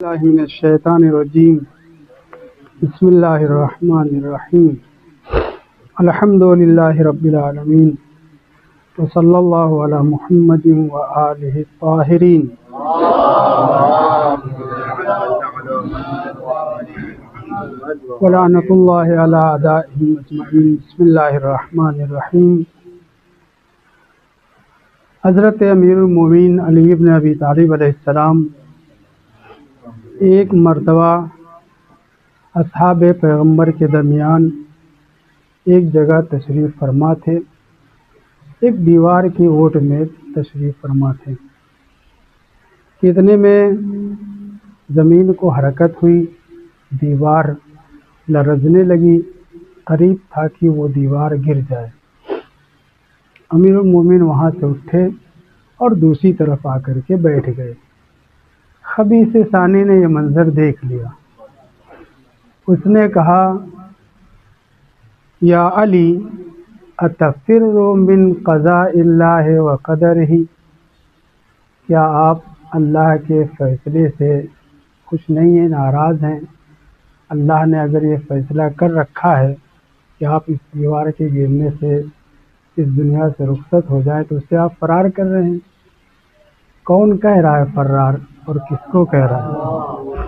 اللہ من الشیطان الرجیم بسم اللہ الرحمن الرحیم الحمد للہ رب العالمین وصلی اللہ علی محمد وآلہ الطاہرین ولعنۃ اللہ علی اعدائہم اجمعین۔ بسم اللہ الرحمن الرحیم۔ حضرت امیر المومنین علی بن ابی طالب علیہ السلام ایک مرتبہ اصحاب پیغمبر کے درمیان ایک جگہ تشریف فرما تھے، ایک دیوار کی اوٹ میں تشریف فرما تھے۔ اتنے میں زمین کو حرکت ہوئی، دیوار لرزنے لگی، قریب تھا کہ وہ دیوار گر جائے۔ امیر المومنین وہاں سے اٹھے اور دوسری طرف آ کر کے بیٹھ گئے۔ خبیث ثانی نے یہ منظر دیکھ لیا۔ اس نے کہا، یا علی اتفر من قضاء اللہ و قدرہ، کیا آپ اللہ کے فیصلے سے خوش نہیں ہیں، ناراض ہیں؟ اللہ نے اگر یہ فیصلہ کر رکھا ہے کہ آپ اس دیوار کے گرنے سے اس دنیا سے رخصت ہو جائیں تو اس سے آپ فرار کر رہے ہیں۔ کون کہہ رہا ہے فرار اور کس کو کہہ رہا ہے؟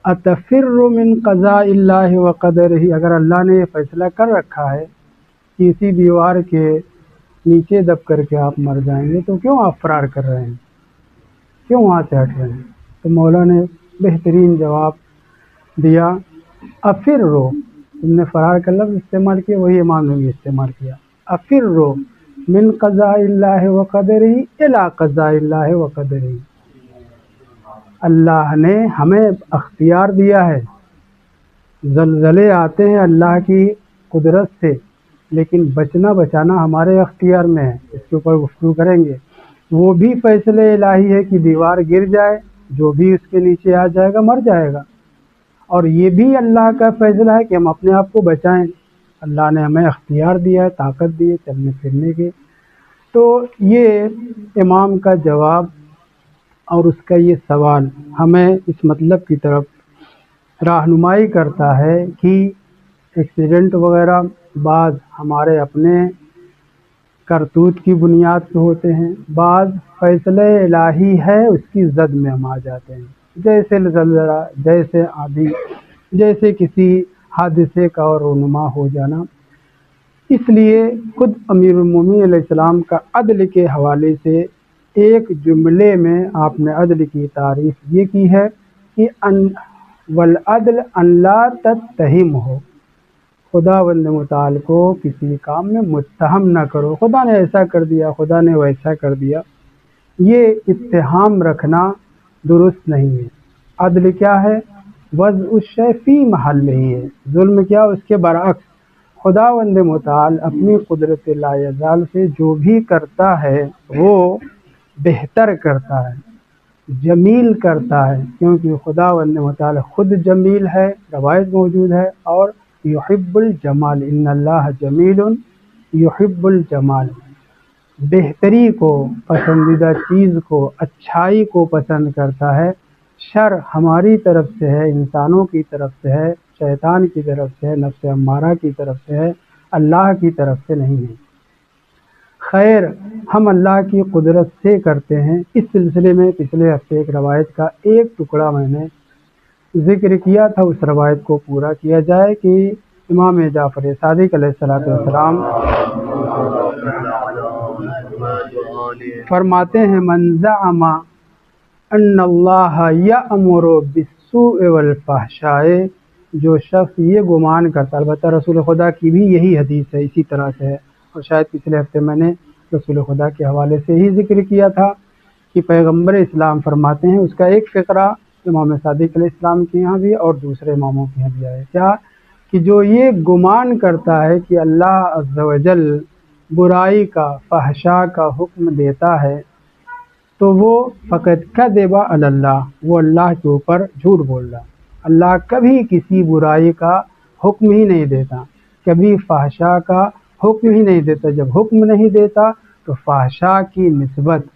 اتفر من قضاء اللہ و قدرہ، اگر اللہ نے یہ فیصلہ کر رکھا ہے کہ اسی دیوار کے نیچے دب کر کے آپ مر جائیں گے تو کیوں آپ فرار کر رہے ہیں، کیوں وہاں سے ہٹ رہے ہیں؟ تو مولا نے بہترین جواب دیا، افر رو، تم نے فرار کا لفظ استعمال کیا، وہی امام نے بھی استعمال کیا، افر رو من قضاء اللہ و قدرہ الی قضاء اللہ و قدرہ۔ اللہ نے ہمیں اختیار دیا ہے، زلزلے آتے ہیں اللہ کی قدرت سے، لیکن بچنا بچانا ہمارے اختیار میں ہے۔ اس کے اوپر گفتگو کریں گے۔ وہ بھی فیصلے الہی ہے کہ دیوار گر جائے، جو بھی اس کے نیچے آ جائے گا مر جائے گا، اور یہ بھی اللہ کا فیصلہ ہے کہ ہم اپنے آپ کو بچائیں۔ اللہ نے ہمیں اختیار دیا ہے، طاقت دی ہے چلنے پھرنے کے۔ تو یہ امام کا جواب اور اس کا یہ سوال ہمیں اس مطلب کی طرف رہنمائی کرتا ہے کہ ایکسیڈنٹ وغیرہ بعض ہمارے اپنے کرتوت کی بنیاد پہ ہوتے ہیں، بعض فیصلہ الہی ہے اس کی زد میں ہم آ جاتے ہیں، جیسے زلزلہ، جیسے آندھی، جیسے کسی حادثے کا اور رونما ہو جانا۔ اس لیے خود امیر المومنین علیہ السلام کا عدل کے حوالے سے ایک جملے میں آپ نے عدل کی تعریف یہ کی ہے کہ والعدل ان لا تتہم ہو، خداوند متعال کو کسی کام میں متہم نہ کرو، خدا نے ایسا کر دیا، خدا نے ویسا کر دیا، یہ اتہام رکھنا درست نہیں ہے۔ عدل کیا ہے؟ وضع الشیء فی محلہ ہی ہے۔ ظلم کیا؟ اس کے برعکس خداوند متعال اپنی قدرت لا یزال سے جو بھی کرتا ہے وہ بہتر کرتا ہے، جمیل کرتا ہے، کیونکہ خداوند متعال خود جمیل ہے، روایت موجود ہے، اور یحب الجمال، ان اللہ جمیل یحب الجمال، بہتری کو، پسندیدہ چیز کو، اچھائی کو پسند کرتا ہے۔ شر ہماری طرف سے ہے، انسانوں کی طرف سے ہے، شیطان کی طرف سے ہے، نفس امارہ کی طرف سے ہے، اللہ کی طرف سے نہیں ہے۔ خیر ہم اللہ کی قدرت سے کرتے ہیں۔ اس سلسلے میں پچھلے ہفتے ایک روایت کا ایک ٹکڑا میں نے ذکر کیا تھا، اس روایت کو پورا کیا جائے کہ امام جعفر صادق علیہ السلام فرماتے ہیں، من زعم ان اللہ یأمر بالسوء والفحشاء، جو شخص یہ گمان کرتا، البتہ رسول خدا کی بھی یہی حدیث ہے، اسی طرح سے ہے، اور شاید پچھلے ہفتے میں نے رسول خدا کے حوالے سے ہی ذکر کیا تھا کہ پیغمبر اسلام فرماتے ہیں، اس کا ایک فقرہ امام صادق علیہ السلام کے یہاں بھی اور دوسرے اماموں کے یہاں بھی آیا، کیا کہ جو یہ گمان کرتا ہے کہ اللہ عز و جل برائی کا، فحشاء کا حکم دیتا ہے تو وہ فقط کذب علی اللہ، وہ اللہ کے اوپر جھوٹ بول رہا۔ اللہ کبھی کسی برائی کا حکم ہی نہیں دیتا، کبھی فحشاء کا حکم ہی نہیں دیتا۔ جب حکم نہیں دیتا تو فحشاء کی نسبت،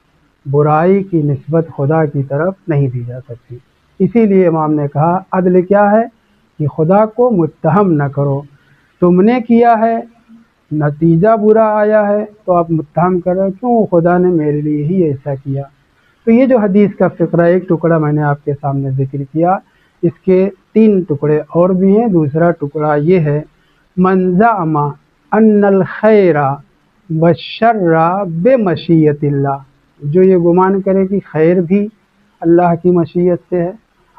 برائی کی نسبت خدا کی طرف نہیں دی جا سکتی۔ اسی لیے امام نے کہا عدل کیا ہے کہ خدا کو متہم نہ کرو، تم نے کیا ہے نتیجہ برا آیا ہے تو آپ متہم کرو کیوں خدا نے میرے لیے ہی ایسا کیا۔ تو یہ جو حدیث کا فقرہ ایک ٹکڑا میں نے آپ کے سامنے ذکر کیا، اس کے 3 ٹکڑے اور بھی ہیں۔ دوسرا ٹکڑا یہ ہے من زعم ان الخیر والشر بمشیت اللہ، جو یہ گمان کرے کہ خیر بھی اللہ کی مشیت سے ہے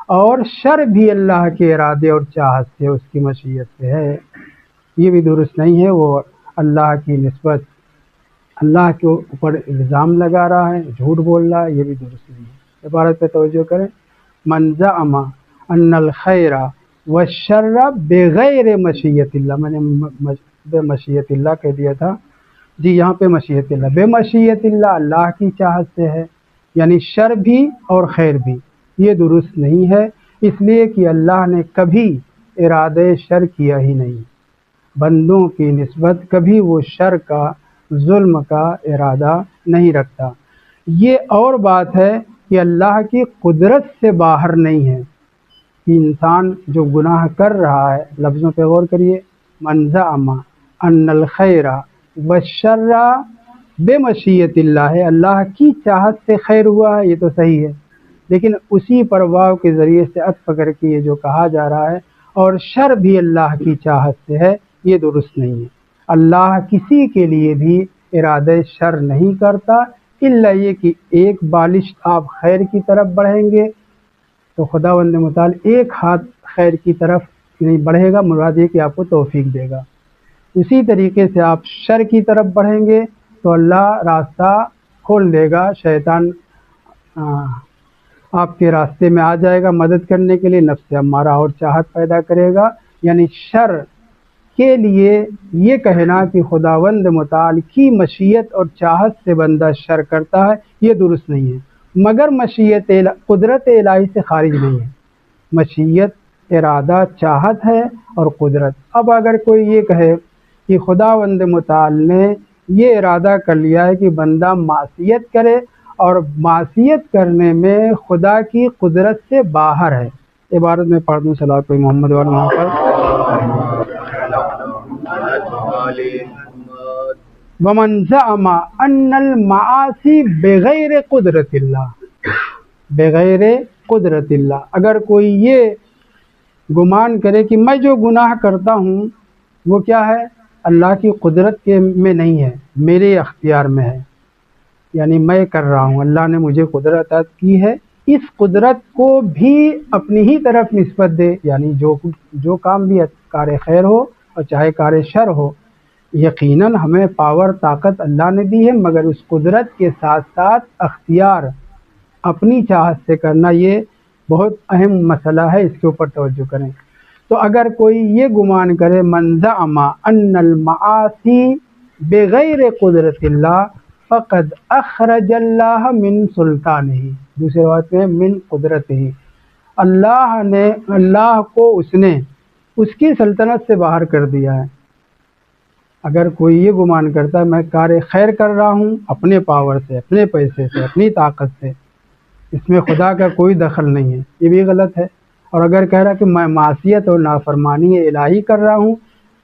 اور شر بھی اللہ کے ارادے اور چاہت سے اس کی مشیت سے ہے، یہ بھی درست نہیں ہے۔ وہ اللہ کی نسبت اللہ کے اوپر الزام لگا رہا ہے، جھوٹ بول رہا ہے، یہ بھی درست نہیں ہے۔ عبارت پہ توجہ کریں، من زعم ان الخیر والشر بغیر مشیت اللہ، میں نے بے مشیت اللہ کہہ دیا تھا جی، یہاں پہ مشیت اللہ، بے مشیت اللہ اللہ کی چاہت سے ہے، یعنی شر بھی اور خیر بھی، یہ درست نہیں ہے، اس لیے کہ اللہ نے کبھی ارادے شر کیا ہی نہیں، بندوں کی نسبت کبھی وہ شر کا ظلم کا ارادہ نہیں رکھتا۔ یہ اور بات ہے کہ اللہ کی قدرت سے باہر نہیں ہے کہ انسان جو گناہ کر رہا ہے، لفظوں پہ غور کریے، من زعم ان الخیر والشر بمشیت اللہ ہے، اللہ کی چاہت سے خیر ہوا ہے، یہ تو صحیح ہے، لیکن اسی پر واو کے ذریعے سے عطف کر کے یہ جو کہا جا رہا ہے اور شر بھی اللہ کی چاہت سے ہے، یہ درست نہیں ہے۔ اللہ کسی کے لیے بھی ارادہ شر نہیں کرتا، الا یہ کہ ایک بالش آپ خیر کی طرف بڑھیں گے تو خداوند متعال ایک ہاتھ خیر کی طرف نہیں بڑھے گا، مراد یہ کہ آپ کو توفیق دے گا۔ اسی طریقے سے آپ شر کی طرف بڑھیں گے تو اللہ راستہ کھول دے گا، شیطان آپ کے راستے میں آ جائے گا مدد کرنے کے لیے، نفس امارہ اور چاہت پیدا کرے گا۔ یعنی شر کے لیے یہ کہنا کہ خداوند متعال کی مشیت اور چاہت سے بندہ شر کرتا ہے، یہ درست نہیں ہے، مگر مشیت قدرت الہی سے خارج نہیں ہے۔ مشیت ارادہ چاہت ہے اور قدرت۔ اب اگر کوئی یہ کہے کہ خداوند متعال نے یہ ارادہ کر لیا ہے کہ بندہ معصیت کرے اور معصیت کرنے میں خدا کی قدرت سے باہر ہے، عبارت میں پڑھ دوں صلوات پہ محمد وعلی محمد۔ ومن زعم ان المعاصی بغیر قدرت اللہ، بغیر قدرت اللہ، اگر کوئی یہ گمان کرے کہ میں جو گناہ کرتا ہوں وہ کیا ہے اللہ کی قدرت کے میں نہیں ہے، میرے اختیار میں ہے، یعنی میں کر رہا ہوں، اللہ نے مجھے قدرت عطا کی ہے، اس قدرت کو بھی اپنی ہی طرف نسبت دے، یعنی جو کام بھی کار خیر ہو اور چاہے کار شر ہو، یقیناً ہمیں پاور طاقت اللہ نے دی ہے، مگر اس قدرت کے ساتھ ساتھ اختیار اپنی چاہت سے کرنا یہ بہت اہم مسئلہ ہے، اس کے اوپر توجہ کریں۔ تو اگر کوئی یہ گمان کرے من زعم ان المعاصی بغیر قدرت اللہ فقد اخرج اللہ من سلطانہ، دوسرے بات میں من قدرتہ، اللہ کو اس نے اس کی سلطنت سے باہر کر دیا ہے۔ اگر کوئی یہ گمان کرتا ہے میں کار خیر کر رہا ہوں اپنے پاور سے، اپنے پیسے سے، اپنی طاقت سے، اس میں خدا کا کوئی دخل نہیں ہے، یہ بھی غلط ہے۔ اور اگر کہہ رہا کہ میں معصیت اور نافرمانی الہی کر رہا ہوں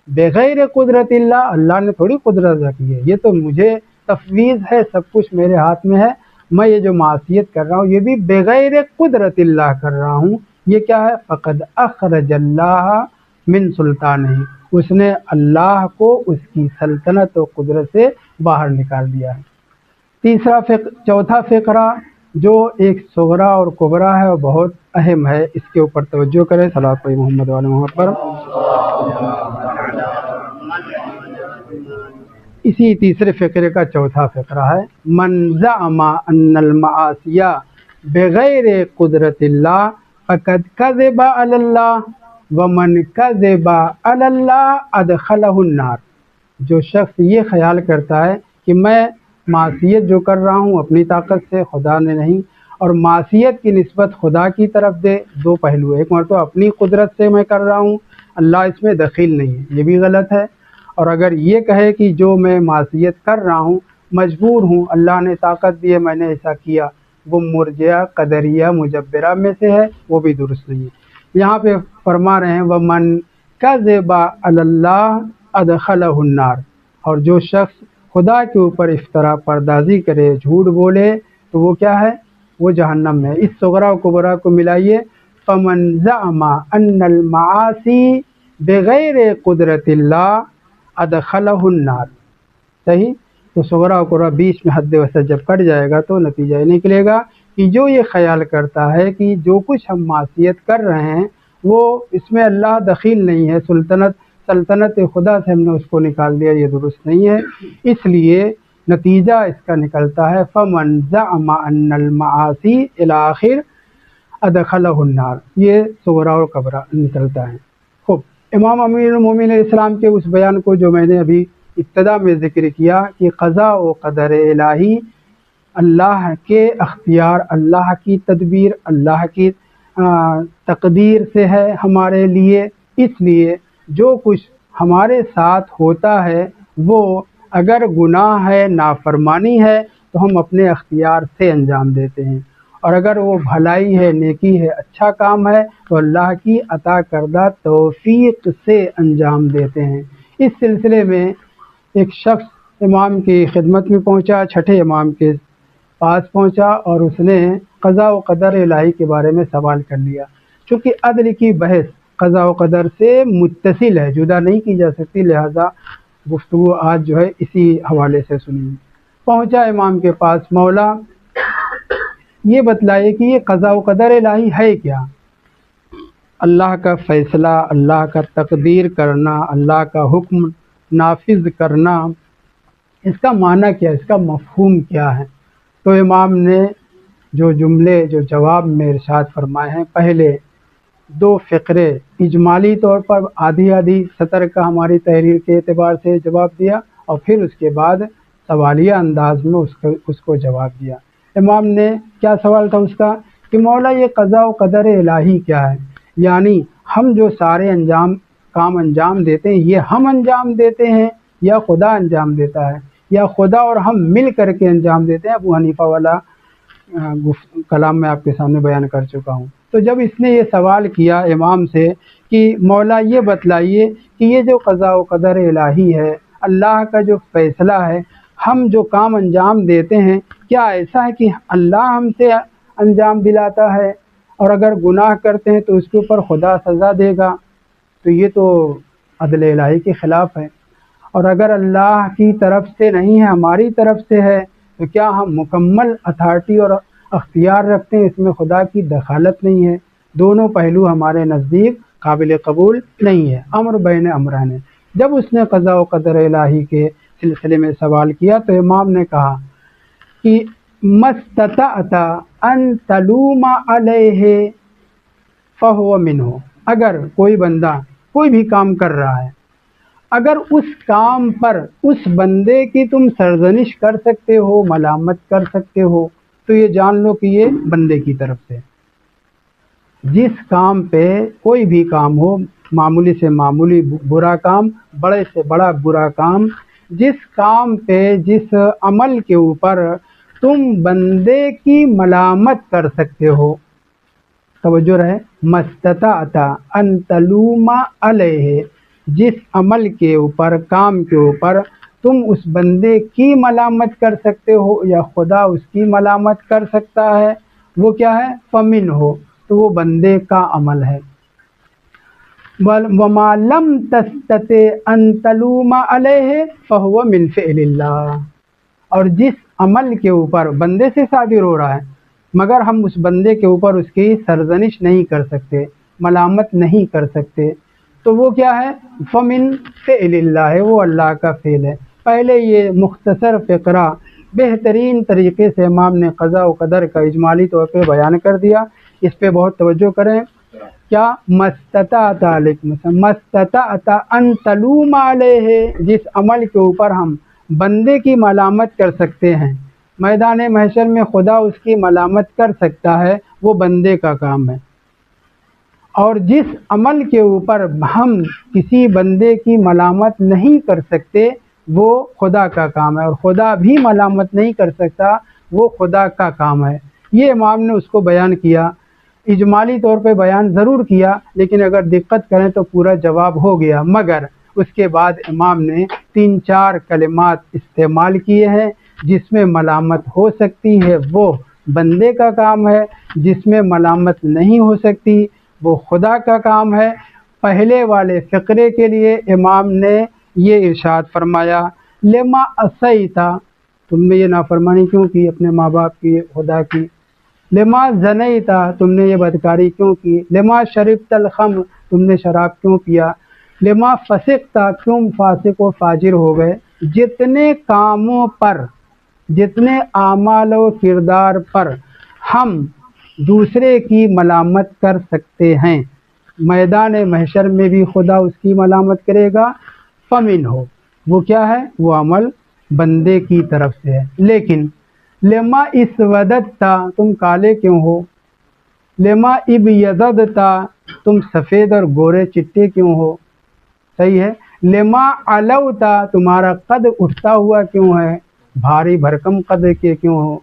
بغیر قدرت اللہ، اللہ نے تھوڑی قدرت رکھی ہے، یہ تو مجھے تفویض ہے، سب کچھ میرے ہاتھ میں ہے، میں یہ جو معصیت کر رہا ہوں یہ بھی بغیر قدرت اللہ کر رہا ہوں، یہ کیا ہے فقد اخرج اللہ من سلطانہ، اس نے اللہ کو اس کی سلطنت و قدرت سے باہر نکال دیا ہے۔ چوتھا فقرہ جو ایک صغرا اور کبرا ہے اور بہت اہم ہے، اس کے اوپر توجہ کریں، صلوات پڑھیں محمد وعلی محمد پر۔ اسی تیسرے فقرے کا چوتھا فقرہ ہے من زعم ان المعاصی بغیر قدرت اللہ فقد کذب علی اللہ ومن کذب علی اللہ ادخلہ النار، جو شخص یہ خیال کرتا ہے کہ میں معصیت جو کر رہا ہوں اپنی طاقت سے، خدا نے نہیں، اور معصیت کی نسبت خدا کی طرف دے، دو پہلو، ایک مرتبہ اپنی قدرت سے میں کر رہا ہوں، اللہ اس میں دخیل نہیں ہے، یہ بھی غلط ہے۔ اور اگر یہ کہے کہ جو میں معصیت کر رہا ہوں مجبور ہوں، اللہ نے طاقت دی ہے میں نے ایسا کیا، وہ مرجیہ قدریہ مجبرہ میں سے ہے، وہ بھی درست نہیں ہے۔ یہاں پہ فرما رہے ہیں وَمَنْ كَذِبَ عَلَى اللَّهِ أَدْخَلَهُ النَّارِ، اور جو شخص خدا کے اوپر افطرا پردازی کرے، جھوٹ بولے، تو وہ کیا ہے؟ وہ جہنم میں ہے۔ اس صغرا و کبرا کو ملائیے، فَمَنْ زَعَمَ أَنَّ الْمَعَاصِي بِغَيْرِ قُدْرَةِ اللَّهِ أَدْخَلَهُ النَّارِ، صحیح؟ تو صغرا و کبرا بیچ میں حد وسط جب کٹ جائے گا تو نتیجہ یہ نکلے گا کہ جو یہ خیال کرتا ہے کہ جو کچھ ہم معصیت کر رہے ہیں وہ اس میں اللہ دخیل نہیں ہے، سلطنت خدا سے ہم نے اس کو نکال دیا، یہ درست نہیں ہے۔ اس لیے نتیجہ اس کا نکلتا ہے فَمَنْ زَعَمَ أَنَّ الْمَعَاصِي إِلَى آخر أَدْخَلَهُ النَّارِ، یہ صغرا و کبرا نکلتا ہے۔ خوب، امام امیر المومنین علیہ السلام کے اس بیان کو جو میں نے ابھی ابتدا میں ذکر کیا کہ قضاء و قدر الہی اللہ کے اختیار، اللہ کی تدبیر، اللہ کی تقدیر سے ہے ہمارے لیے، اس لیے جو کچھ ہمارے ساتھ ہوتا ہے وہ اگر گناہ ہے، نافرمانی ہے، تو ہم اپنے اختیار سے انجام دیتے ہیں، اور اگر وہ بھلائی ہے، نیکی ہے، اچھا کام ہے، تو اللہ کی عطا کردہ توفیق سے انجام دیتے ہیں۔ اس سلسلے میں ایک شخص امام کی خدمت میں پہنچا، چھٹے امام کے پاس پہنچا، اور اس نے قضاء و قدر الہی کے بارے میں سوال کر لیا۔ چونکہ عدل کی بحث قضاء و قدر سے متصل ہے، جدا نہیں کی جا سکتی، لہذا گفتگو آج جو ہے اسی حوالے سے سنیں۔ پہنچا امام کے پاس، مولا یہ بتلائے کہ یہ قضاء و قدر الہی ہے کیا؟ اللہ کا فیصلہ، اللہ کا تقدیر کرنا، اللہ کا حکم نافذ کرنا، اس کا معنی کیا، اس کا مفہوم کیا ہے؟ تو امام نے جو جملے، جو جواب میں ارشاد فرمائے ہیں، پہلے 2 فقرے اجمالی طور پر آدھی آدھی سطر کا ہماری تحریر کے اعتبار سے جواب دیا، اور پھر اس کے بعد سوالیہ انداز میں اس کو جواب دیا۔ امام نے کیا سوال تھا اس کا کہ مولا یہ قضاء و قدر الہی کیا ہے؟ یعنی ہم جو سارے کام انجام دیتے ہیں، یہ ہم انجام دیتے ہیں یا خدا انجام دیتا ہے، یا خدا اور ہم مل کر کے انجام دیتے ہیں؟ ابو حنیفہ والا کلام میں آپ کے سامنے بیان کر چکا ہوں۔ تو جب اس نے یہ سوال کیا امام سے کہ مولا یہ بتلائیے کہ یہ جو قضاء و قدر الہی ہے، اللہ کا جو فیصلہ ہے، ہم جو کام انجام دیتے ہیں، کیا ایسا ہے کہ اللہ ہم سے انجام دلاتا ہے، اور اگر گناہ کرتے ہیں تو اس کے اوپر خدا سزا دے گا؟ تو یہ تو عدل الہی کے خلاف ہے۔ اور اگر اللہ کی طرف سے نہیں ہے، ہماری طرف سے ہے، تو کیا ہم مکمل اتھارٹی اور اختیار رکھتے ہیں، اس میں خدا کی دخالت نہیں ہے؟ دونوں پہلو ہمارے نزدیک قابل قبول نہیں ہے، امر بین امرین ہے۔ جب اس نے قضاء و قدر الہی کے سلسلے میں سوال کیا تو امام نے کہا کہ مستطعت ان تلوم علیہ فہو منہ، اگر کوئی بندہ کوئی بھی کام کر رہا ہے، اگر اس کام پر اس بندے کی تم سرزنش کر سکتے ہو، ملامت کر سکتے ہو، تو یہ جان لو کہ یہ بندے کی طرف سے۔ جس کام پہ کوئی بھی کام ہو، معمولی سے معمولی برا کام، بڑے سے بڑا برا کام، جس کام پہ، جس عمل کے اوپر تم بندے کی ملامت کر سکتے ہو، توجہ رہے، مستطعت ان تلوم علیہ، جس عمل کے اوپر، کام کے اوپر تم اس بندے کی ملامت کر سکتے ہو یا خدا اس کی ملامت کر سکتا ہے، وہ کیا ہے؟ فمن ہو، تو وہ بندے کا عمل ہے۔ وما لم تستطع ان تلوم علیہ فہو من فعل اللہ، اور جس عمل کے اوپر بندے سے صادر ہو رہا ہے مگر ہم اس بندے کے اوپر اس کی سرزنش نہیں کر سکتے، ملامت نہیں کر سکتے، تو وہ کیا ہے؟ فمن فعل اللہ ہے، وہ اللہ کا فعل ہے۔ پہلے یہ مختصر فقرہ بہترین طریقے سے امام نے قضاء و قدر کا اجمالی طور پہ بیان کر دیا، اس پہ بہت توجہ کریں۔ کیا مستطعت مستطعت ان تلوم علیہ، جس عمل کے اوپر ہم بندے کی ملامت کر سکتے ہیں، میدان محشر میں خدا اس کی ملامت کر سکتا ہے، وہ بندے کا کام ہے۔ اور جس عمل کے اوپر ہم کسی بندے کی ملامت نہیں کر سکتے، وہ خدا کا کام ہے، اور خدا بھی ملامت نہیں کر سکتا، وہ خدا کا کام ہے۔ یہ امام نے اس کو بیان کیا، اجمالی طور پہ بیان ضرور کیا، لیکن اگر دقت کریں تو پورا جواب ہو گیا۔ مگر اس کے بعد امام نے 3-4 کلمات استعمال کیے ہیں، جس میں ملامت ہو سکتی ہے وہ بندے کا کام ہے، جس میں ملامت نہیں ہو سکتی وہ خدا کا کام ہے۔ پہلے والے فقرے کے لیے امام نے یہ ارشاد فرمایا، لما عصیتا، تم نے یہ نافرمانی کیوں کی اپنے ماں باپ کی، خدا کی۔ لما زنیتا، تم نے یہ بدکاری کیوں کی۔ لما شربت الخمر، تم نے شراب کیوں پیا۔ لما فسقتا، کیوں فاسق و فاجر ہو گئے۔ جتنے کاموں پر، جتنے اعمال و کردار پر ہم دوسرے کی ملامت کر سکتے ہیں، میدان محشر میں بھی خدا اس کی ملامت کرے گا، فمن ہو، وہ کیا ہے، وہ عمل بندے کی طرف سے ہے۔ لیکن لما اسودتا، تم کالے کیوں ہو۔ لما ابیضتا، تم سفید اور گورے چٹے کیوں ہو، صحیح ہے۔ لما علوتا، تمہارا قد اٹھتا ہوا کیوں ہے، بھاری بھرکم قد کے کیوں ہو۔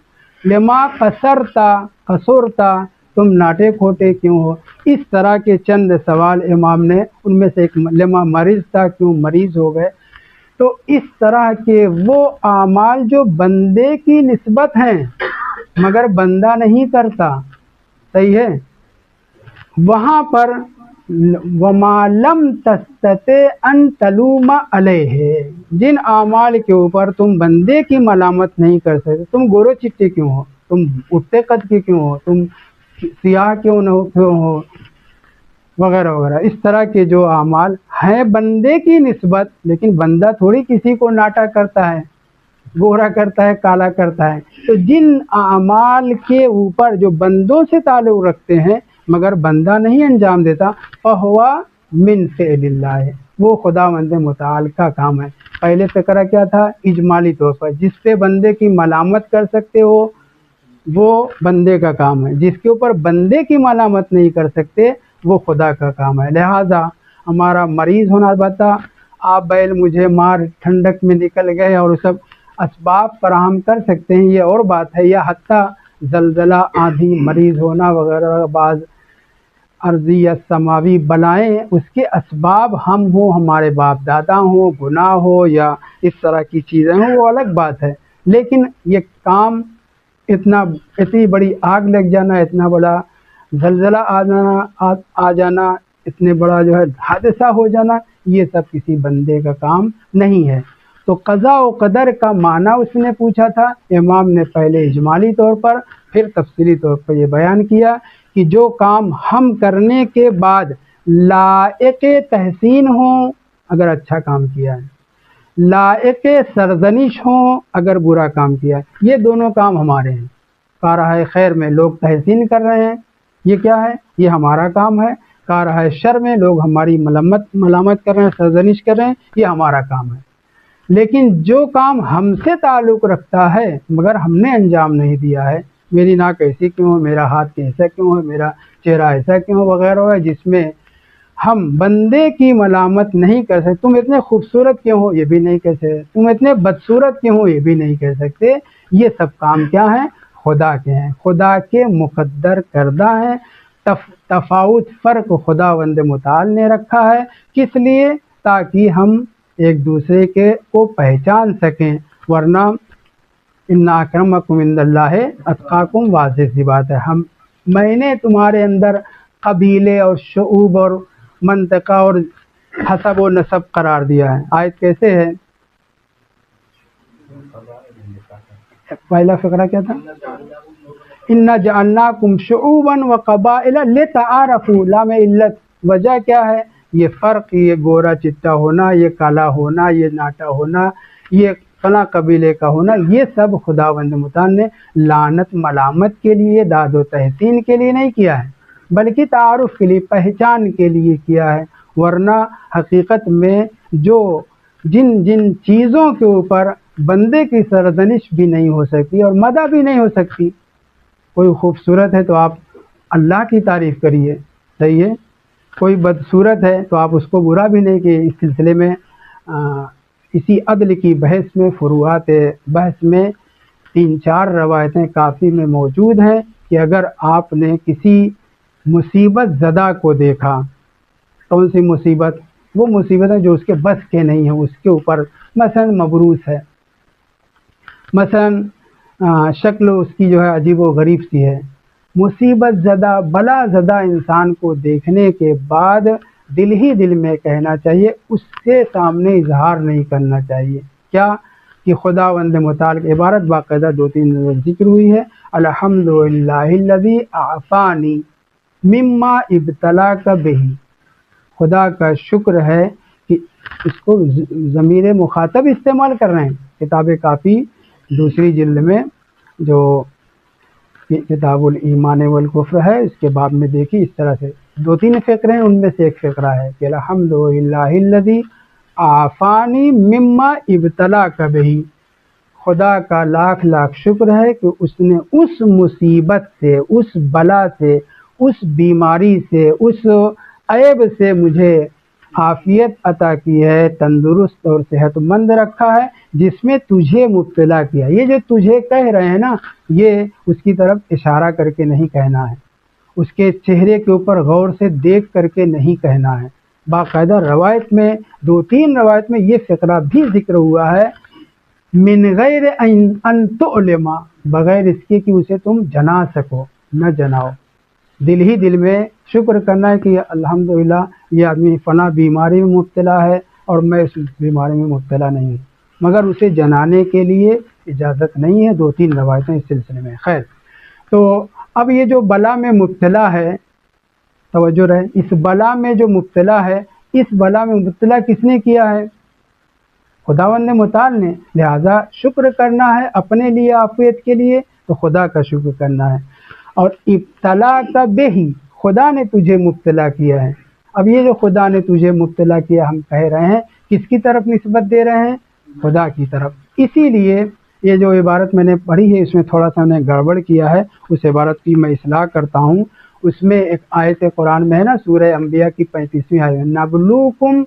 لما قصرتا، قصرتا، تم ناٹے کھوٹے کیوں ہو۔ اس طرح کے چند سوال امام نے، ان میں سے ایک لما مرضتا، کیوں مریض ہو گئے۔ تو اس طرح کے وہ اعمال جو بندے کی نسبت ہیں مگر بندہ نہیں کرتا، صحیح ہے، وہاں پر وَمَا لَمْ تَسْتَطِعْ أَن تَلُومَ عَلَيْهِ، جن اعمال کے اوپر تم بندے کی ملامت نہیں کر سکتے، تم گورے چٹے کیوں ہو، تم اٹھتے قد کے کیوں ہو، تم سیاہ کیوں ہو، وغیرہ وغیرہ، اس طرح کے جو اعمال ہیں بندے کی نسبت، لیکن بندہ تھوڑی کسی کو ناٹا کرتا ہے، گورا کرتا ہے، کالا کرتا ہے۔ تو جن اعمال کے اوپر جو بندوں سے تعلق رکھتے ہیں مگر بندہ نہیں انجام دیتا، فہوا من فعل اللہ، وہ خداوند متعال کا کام ہے۔ پہلے فقرہ کیا تھا، اجمالی طور پر جس پہ بندے کی ملامت کر سکتے ہو وہ بندے کا کام ہے، جس کے اوپر بندے کی ملامت نہیں کر سکتے وہ خدا کا کام ہے۔ لہٰذا ہمارا مریض ہونا بتا، آپ بیل مجھے مار، ٹھنڈک میں نکل گئے اور سب اسباب فراہم کر سکتے ہیں، یہ اور بات ہے، یا حتیٰ زلزلہ، آندھی، مریض ہونا وغیرہ، بعض عرضی یا سماوی بلائیں، اس کے اسباب ہم ہوں، ہمارے باپ دادا ہوں، گناہ ہو یا اس طرح کی چیزیں ہوں، وہ الگ بات ہے۔ لیکن یہ کام اتنی بڑی آگ لگ جانا، اتنا بڑا زلزلہ آ جانا، اتنے بڑا جو ہے حادثہ ہو جانا، یہ سب کسی بندے کا کام نہیں ہے۔ تو قضاء و قدر کا معنی اس نے پوچھا تھا، امام نے پہلے اجمالی طور پر پھر تفصیلی طور پر یہ بیان کیا کہ جو کام ہم کرنے کے بعد لائق تحسین ہوں اگر اچھا کام کیا ہے، لائق سرزنش ہوں اگر برا کام کیا ہے، یہ دونوں کام ہمارے ہیں۔ کارہائے خیر میں لوگ تحسین کر رہے ہیں، یہ کیا ہے، یہ ہمارا کام ہے۔ کارہائے شر میں لوگ ہماری ملامت کر رہے ہیں، سرزنش کر رہے ہیں، یہ ہمارا کام ہے۔ لیکن جو کام ہم سے تعلق رکھتا ہے مگر ہم نے انجام نہیں دیا ہے، میری ناک ایسی کیوں ہے، میرا ہاتھ کیسا کیوں ہے، میرا چہرہ ایسا کیوں ہے وغیرہ ہے، جس میں ہم بندے کی ملامت نہیں کر سکتے، تم اتنے خوبصورت کیوں ہو یہ بھی نہیں کہہ سکتے، تم اتنے بدصورت کیوں ہو یہ بھی نہیں کہہ سکتے، یہ سب کام کیا ہیں، خدا کے ہیں، خدا کے مقدر کردہ ہیں۔ تفاوت، فرق خداوند متعال نے رکھا ہے، کس لیے، تاکہ ہم ایک دوسرے کے کو پہچان سکیں، ورنہ ان اکرمکم عند اللہ اتقاکم، واضح سی بات ہے، میں نے تمہارے اندر قبیلے اور شعوب اور منطقہ اور حسب و نسب قرار دیا ہے۔ آیت کیسے ہے، پہلا فقرہ کیا تھا، اِنَّا جَعَلْنَاكُمْ شُعُوبًا وَقَبَائِلَ لِتَعَارَفُوا، لام علت، وجہ کیا ہے، یہ فرق، یہ گورا چٹا ہونا، یہ کالا ہونا، یہ ناٹا ہونا، یہ فلاں قبیلے کا ہونا، یہ سب خداوند متعال نے لعنت ملامت کے لیے، داد و تحسین کے لیے نہیں کیا ہے، بلکہ تعارف کے لیے، پہچان کے لیے کیا ہے۔ ورنہ حقیقت میں جن چیزوں کے اوپر بندے کی سرزنش بھی نہیں ہو سکتی اور مدح بھی نہیں ہو سکتی، کوئی خوبصورت ہے تو آپ اللہ کی تعریف کریے، صحیح ہے، کوئی بدصورت ہے تو آپ اس کو برا بھی نہیں کہ، اس سلسلے میں اسی عدل کی بحث میں، فروعات بحث میں 3-4 روایتیں کافی میں موجود ہیں کہ اگر آپ نے کسی مصیبت زدہ کو دیکھا، کون سی مصیبت؟ وہ مصیبتیں جو اس کے بس کے نہیں ہیں، اس کے اوپر مثلا مبروس ہے، مثلا شکل اس کی جو ہے عجیب و غریب سی ہے، مصیبت زدہ بلا زدہ انسان کو دیکھنے کے بعد دل ہی دل میں کہنا چاہیے، اس سے سامنے اظہار نہیں کرنا چاہیے کیا کہ خداوند متعال کی عبارت باقاعدہ 2-3 ذکر ہوئی ہے، الحمدللہ الذی اعفانی مما ابتلاک بہ، خدا کا شکر ہے کہ اس کو ضمیر مخاطب استعمال کر رہے ہیں۔ کتاب کافی دوسری جلد میں جو کتاب الایمان والکفر ہے، اس کے باب میں دیکھی، اس طرح سے 2-3 فقرے ہیں، ان میں سے ایک فقرہ ہے کہ الحمدللہ الذی عافانی مما ابتلاک بہ، خدا کا لاکھ لاکھ شکر ہے کہ اس نے اس مصیبت سے، اس بلا سے، اس بیماری سے، اس عیب سے مجھے عافیت عطا کی ہے، تندرست اور صحت مند رکھا ہے، جس میں تجھے مبتلا کیا۔ یہ جو تجھے کہہ رہے ہیں نا، یہ اس کی طرف اشارہ کر کے نہیں کہنا ہے، اس کے چہرے کے اوپر غور سے دیکھ کر کے نہیں کہنا ہے۔ باقاعدہ روایت میں 2-3 روایت میں یہ فقرہ بھی ذکر ہوا ہے، من غیر ان تعلم، بغیر اس کے کہ اسے تم جنا سکو، نہ جناؤ، دل ہی دل میں شکر کرنا ہے کہ الحمدللہ یہ آدمی فلاں بیماری میں مبتلا ہے اور میں اس بیماری میں مبتلا نہیں ہوں، مگر اسے جنانے کے لیے اجازت نہیں ہے۔ 2-3 روایتیں اس سلسلے میں۔ خیر، تو اب یہ جو بلا میں مبتلا ہے، توجہ رہے، اس بلا میں جو مبتلا ہے، اس بلا میں مبتلا کس نے کیا ہے؟ خداوند متعال نے، لہذا شکر کرنا ہے اپنے لیے عافیت کے لیے تو خدا کا شکر کرنا ہے، اور ابتلا کا بہ، خدا نے تجھے مبتلا کیا ہے۔ اب یہ جو خدا نے تجھے مبتلا کیا ہم کہہ رہے ہیں، کس کی طرف نسبت دے رہے ہیں؟ خدا کی طرف۔ اسی لیے یہ جو عبارت میں نے پڑھی ہے، اس میں تھوڑا سا میں نے گڑبڑ کیا ہے، اس عبارت کی میں اصلاح کرتا ہوں۔ اس میں ایک آیت قرآن میں ہے نا، سورہ انبیاء کی 35ویں آیت، نبلوکم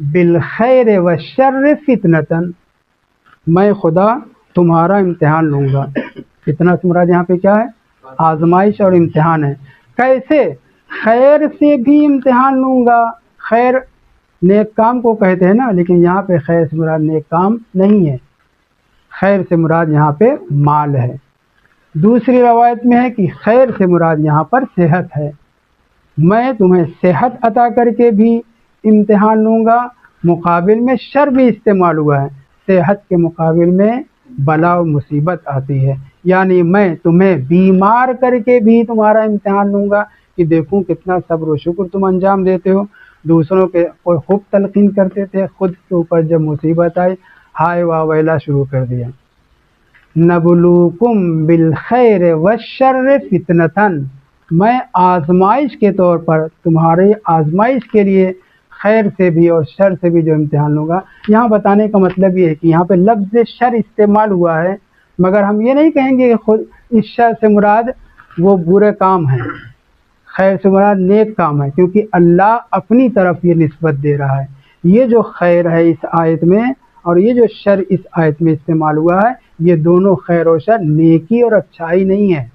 بالخیر والشر فتنۃ، میں خدا تمہارا امتحان لوں گا۔ فتنہ سے مراد یہاں پہ کیا ہے؟ آزمائش اور امتحان ہے۔ کیسے؟ خیر سے بھی امتحان لوں گا۔ خیر نیک کام کو کہتے ہیں نا، لیکن یہاں پہ خیر سے مراد نیک کام نہیں ہے، خیر سے مراد یہاں پہ مال ہے۔ دوسری روایت میں ہے کہ خیر سے مراد یہاں پر صحت ہے، میں تمہیں صحت عطا کر کے بھی امتحان لوں گا۔ مقابل میں شر بھی استعمال ہوا ہے، صحت کے مقابل میں بلا و مصیبت آتی ہے، یعنی میں تمہیں بیمار کر کے بھی تمہارا امتحان لوں گا کہ دیکھوں کتنا صبر و شکر تم انجام دیتے ہو۔ دوسروں کے کوئی خوب تلقین کرتے تھے، خود کے اوپر جب مصیبت آئی ہائے واہ ویلا شروع کر دیا۔ نبلوکم بالخیر والشر فتنۃ، میں آزمائش کے طور پر تمہاری آزمائش کے لیے خیر سے بھی اور شر سے بھی جو امتحان لوں گا۔ یہاں بتانے کا مطلب یہ ہے کہ یہاں پہ لفظ شر استعمال ہوا ہے، مگر ہم یہ نہیں کہیں گے کہ خود اس شر سے مراد وہ برے کام ہیں، خیر سے مراد نیک کام ہے، کیونکہ اللہ اپنی طرف یہ نسبت دے رہا ہے۔ یہ جو خیر ہے اس آیت میں اور یہ جو شر اس آیت میں استعمال ہوا ہے، یہ دونوں خیر و شر نیکی اور اچھائی نہیں ہے۔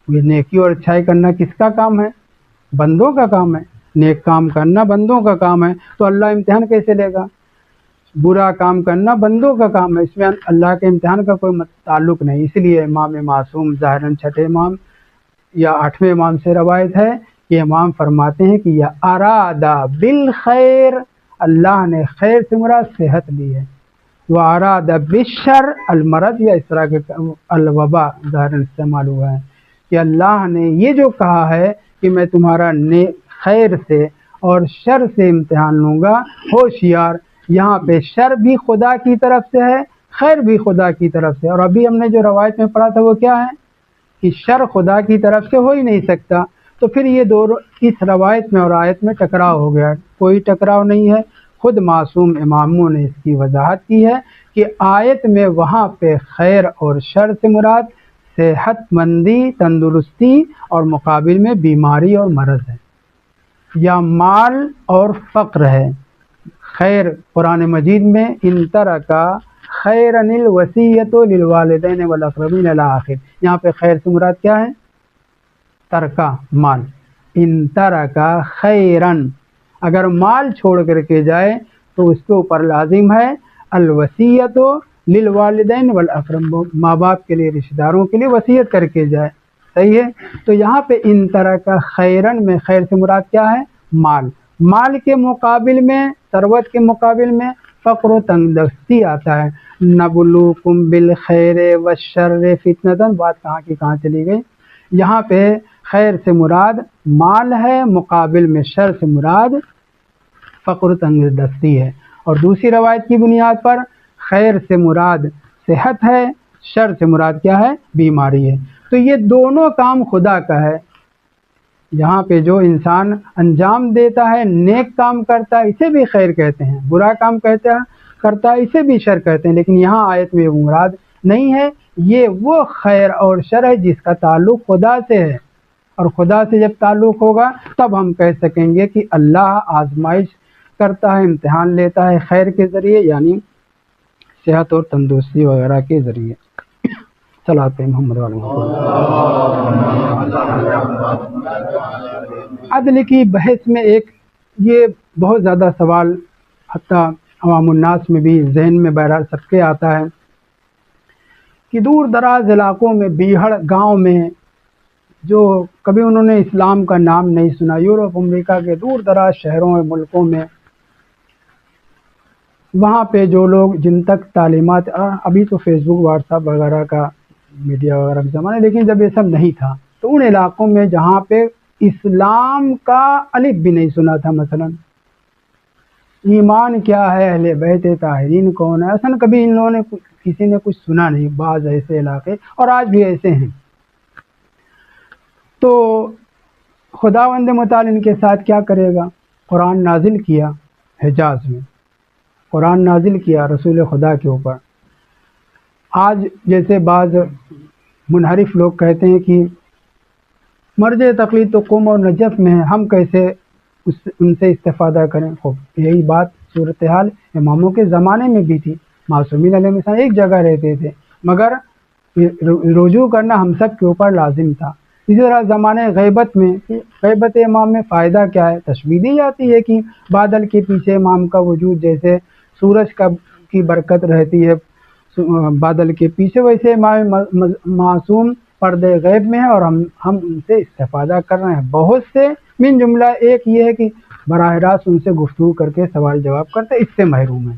یہ نیکی اور اچھائی کرنا کس کا کام ہے؟ بندوں کا کام ہے۔ نیک کام کرنا بندوں کا کام ہے، تو اللہ امتحان کیسے لے گا؟ برا کام کرنا بندوں کا کام ہے، اس میں اللہ کے امتحان کا کوئی تعلق نہیں۔ اس لیے امام معصوم ظاہراً 6 امام یا 8ویں امام سے روایت ہے کہ امام فرماتے ہیں کہ یہ ارادہ بالخیر، اللہ نے خیر سے مراد صحت لی ہے، وہ ارادہ بالشر المرض، یا اس طرح کے الوبا ظاہراً استعمال ہوا ہے کہ اللہ نے یہ جو کہا ہے کہ میں تمہارا خیر سے اور شر سے امتحان لوں گا، ہوشیار، یہاں پہ شر بھی خدا کی طرف سے ہے، خیر بھی خدا کی طرف سے۔ اور ابھی ہم نے جو روایت میں پڑھا تھا وہ کیا ہے کہ شر خدا کی طرف سے ہو ہی نہیں سکتا، تو پھر یہ دونوں اس روایت میں اور آیت میں ٹکراؤ ہو گیا۔ کوئی ٹکراؤ نہیں ہے، خود معصوم اماموں نے اس کی وضاحت کی ہے کہ آیت میں وہاں پہ خیر اور شر سے مراد صحت مندی، تندرستی، اور مقابل میں بیماری اور مرض ہے، یا مال اور فقر ہے۔ خیر قرآن مجید میں ان ترکا خیرا الوصیۃ للوالدین والاقربین الی آخر، یہاں پہ خیر سے مراد کیا ہے؟ ترکا مال، ان ترکا خیرن، اگر مال چھوڑ کر کے جائے تو اس کے اوپر لازم ہے الوصیت للوالدین والاقربین، ماں باپ کے لیے، رشتہ داروں کے لیے وصیت کر کے جائے. صحیح ہے. تو یہاں پہ ان ترکا خیرن میں خیر سے مراد کیا ہے؟ مال. مال کے مقابل میں، ثروت کے مقابل میں فقر و تنگ دستی آتا ہے. نبلوکم بالخیر والشر فتنۃ، بات کہاں کی کہاں چلی گئی. یہاں پہ خیر سے مراد مال ہے، مقابل میں شر سے مراد فقر و تنگ دستی ہے. اور دوسری روایت کی بنیاد پر خیر سے مراد صحت ہے، شر سے مراد کیا ہے؟ بیماری ہے. تو یہ دونوں کام خدا کا ہے. یہاں پہ جو انسان انجام دیتا ہے، نیک کام کرتا ہے، اسے بھی خیر کہتے ہیں. برا کام کرتا ہے اسے بھی شر کہتے ہیں. لیکن یہاں آیت میں مراد نہیں ہے. یہ وہ خیر اور شر ہے جس کا تعلق خدا سے ہے، اور خدا سے جب تعلق ہوگا تب ہم کہہ سکیں گے کہ اللہ آزمائش کرتا ہے، امتحان لیتا ہے خیر کے ذریعے، یعنی صحت اور تندرستی وغیرہ کے ذریعے. صلاۃ محمد علیہ عدل کی بحث میں ایک یہ بہت زیادہ سوال حتیٰ عوام الناس میں بھی ذہن میں بہرحال سب کے آتا ہے کہ دور دراز علاقوں میں، بیہڑ گاؤں میں، جو کبھی انہوں نے اسلام کا نام نہیں سنا، یورپ امریکہ کے دور دراز شہروں اور ملکوں میں، وہاں پہ جو لوگ جن تک تعلیمات، ابھی تو فیس بک واٹس ایپ وغیرہ کا میڈیا وغیرہ کا زمانہ، لیکن جب یہ سب نہیں تھا تو ان علاقوں میں جہاں پہ اسلام کا الف بھی نہیں سنا تھا، مثلا ایمان کیا ہے، اہل بیت طاہرین کون ہے، اصلا کبھی ان لوگوں نے کسی نے کچھ سنا نہیں. بعض ایسے علاقے اور آج بھی ایسے ہیں. تو خداوند متعال ان کے ساتھ کیا کرے گا؟ قرآن نازل کیا حجاز میں، قرآن نازل کیا رسول خدا کے اوپر. آج جیسے بعض منحرف لوگ کہتے ہیں کہ مرجع تقلید تو قم اور نجف میں ہے، ہم کیسے ان سے استفادہ کریں. خوب یہی بات صورتحال اماموں کے زمانے میں بھی تھی. معصومین علیہ السلام ایک جگہ رہتے تھے، مگر رجوع کرنا ہم سب کے اوپر لازم تھا. اسی طرح زمانے غیبت میں، غیبت امام میں فائدہ کیا ہے؟ تشبیہ دی جاتی ہے کہ بادل کے پیچھے امام کا وجود، جیسے سورج کی برکت رہتی ہے بادل کے پیچھے، ویسے امام معصوم پردے غیب میں ہے اور ہم ان سے استفادہ کر رہے ہیں. بہت سے من جملہ ایک یہ ہے کہ براہ راست ان سے گفتگو کر کے سوال جواب کرتے، اس سے محروم ہیں.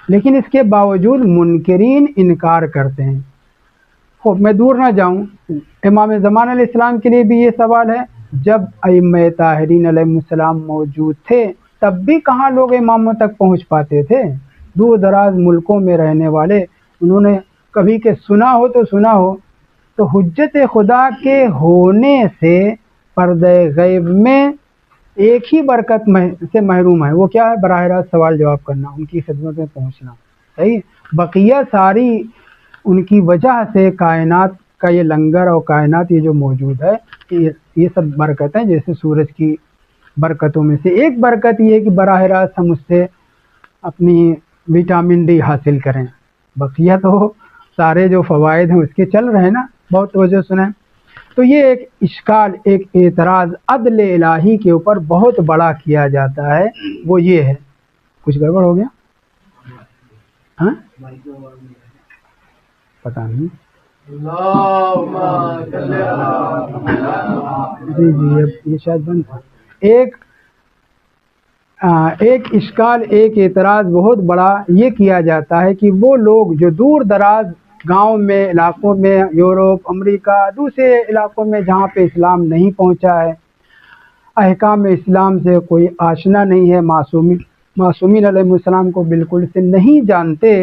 لیکن اس کے باوجود منکرین انکار کرتے ہیں. خوب میں دور نہ جاؤں، امام زمان علیہ السلام کے لیے بھی یہ سوال ہے. جب ائمہ طاہرین علیہ السلام موجود تھے تب بھی کہاں لوگ اماموں تک پہنچ پاتے تھے؟ دور دراز ملکوں میں رہنے والے، انہوں نے کبھی کہ سنا ہو تو حجت خدا کے ہونے سے پردہ غیب میں ایک ہی برکت سے محروم ہے. وہ کیا ہے؟ براہ راست سوال جواب کرنا، ان کی خدمت میں پہنچنا. صحیح. بقیہ ساری ان کی وجہ سے کائنات کا یہ لنگر اور کائنات یہ جو موجود ہے، یہ سب برکتیں، جیسے سورج کی برکتوں میں سے ایک برکت یہ ہے کہ براہ راست ہم اس سے اپنی وٹامن ڈی حاصل کریں. بقیہ تو سارے جو فوائد ہیں اس کے چل رہے ہیں نا. بہت توجہ سنیں. تو یہ ایک اشکال، ایک اعتراض عدل الہی کے اوپر بہت بڑا کیا جاتا ہے. وہ یہ ہے، کچھ گڑبڑ ہو گیا؟ ہاں پتہ نہیں. جی اب یہ شاید بند تھا. ایک اشکال، ایک اعتراض بہت بڑا یہ کیا جاتا ہے کہ وہ لوگ جو دور دراز گاؤں میں، علاقوں میں، یورپ امریکہ دوسرے علاقوں میں جہاں پہ اسلام نہیں پہنچا ہے، احکام اسلام سے کوئی آشنا نہیں ہے، معصومین علیہ السلام کو بالکل سے نہیں جانتے،